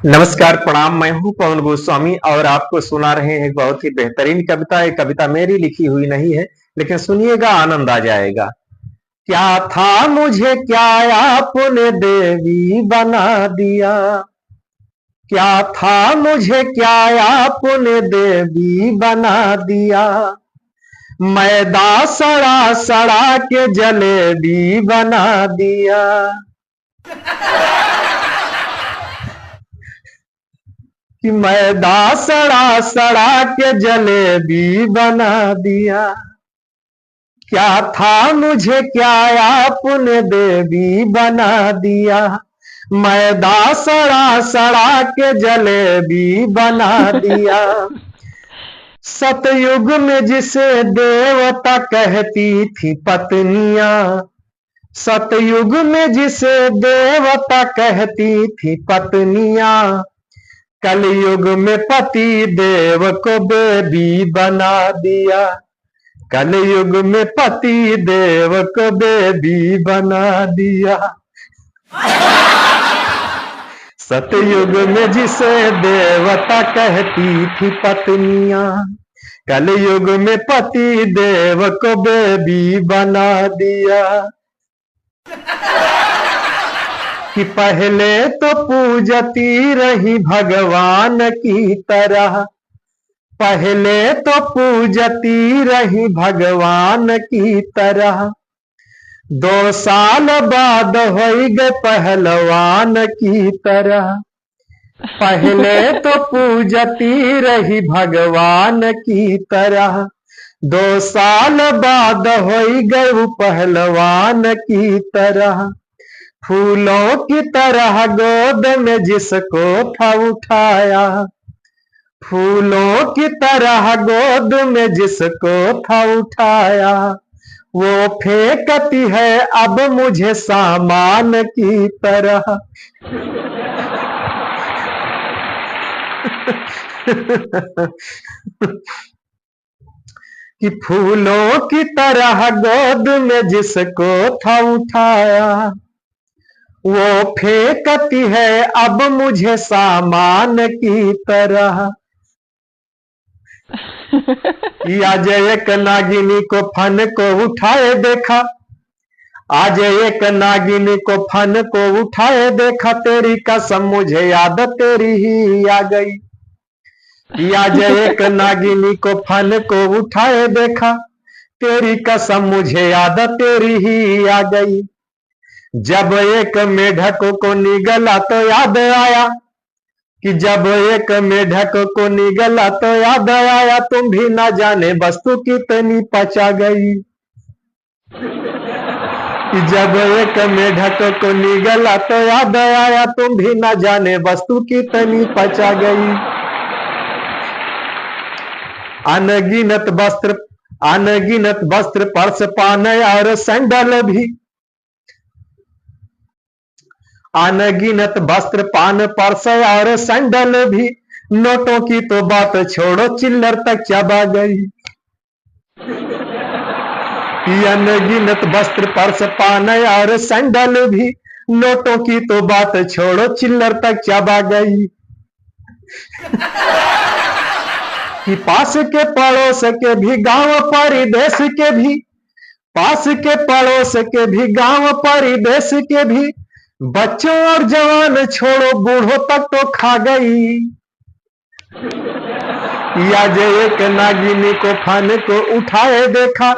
नमस्कार, प्रणाम। मैं हूं पवन गोस्वामी और आपको सुना रहे हैं एक बहुत ही बेहतरीन कविता। ये कविता मेरी लिखी हुई नहीं है, लेकिन सुनिएगा, आनंद आ जाएगा। क्या था मुझे, क्या आपने देवी बना दिया। क्या था मुझे, क्या आपने देवी बना दिया। मैदा सड़ा सड़ा के जलेबी बना दिया। कि मैदा सड़ा सड़ा के जलेबी बना दिया। क्या था मुझे, क्या आपने देवी बना दिया। मैदा सड़ा सड़ा के जलेबी बना दिया। सतयुग में जिसे देवता कहती थी पत्नियां, सतयुग में जिसे देवता कहती थी पत्नियां, कलयुग में पति देव को बेबी बना दिया। कलयुग में पति देव को बेबी बना दिया। सतयुग में जिसे देवता कहती थी पत्नियां, कलयुग में पति देव को बेबी बना दिया। कि पहले तो पूजती रही भगवान की तरह, पहले तो पूजती रही भगवान की तरह। 2 साल बाद हो गए पहलवान की तरह। पहले तो पूजती रही भगवान की तरह, 2 साल बाद हो गए पहलवान की तरह। फूलों की तरह गोद में जिसको था उठाया, फूलों की तरह गोद में जिसको था उठाया, वो फेंकती है अब मुझे सामान की तरह। कि फूलों की तरह गोद में जिसको था उठाया, वो फेंकती है अब मुझे सामान की तरह। आज एक नागिनी को फन को उठाए देखा, आज एक नागिनी को फन को उठाए देखा, तेरी कसम मुझे याद तेरी ही आ गई। आज एक नागिनी को फन को उठाए देखा, तेरी कसम मुझे याद तेरी ही आ गई। जब एक मेढक को निगला तो याद आया, कि जब एक मेढक को निगला तो याद आया, तुम भी ना जाने वस्तु कितनी पचा गई। कि जब एक मेढक को निगला तो याद आया, तुम भी ना जाने वस्तु कितनी पचा गई। अनगिनत वस्त्र पर्स पान और सैंडल भी, अनगिनत वस्त्र पान पर्स और सैंडल भी, नोटों की तो बात छोड़ो चिल्लर तक चबा गई। अनगिनत वस्त्र पर्स पान और सैंडल भी, नोटों की तो बात छोड़ो चिल्लर तक चबा गई। कि पास के पड़ोस के भी गांव परिदेश के भी, पास के पड़ोस के भी गांव परिदेश के भी, बच्चों और जवान छोड़ो बूढ़ों तक तो खा गई। आज एक नागिनी को फन को उठाए देखा,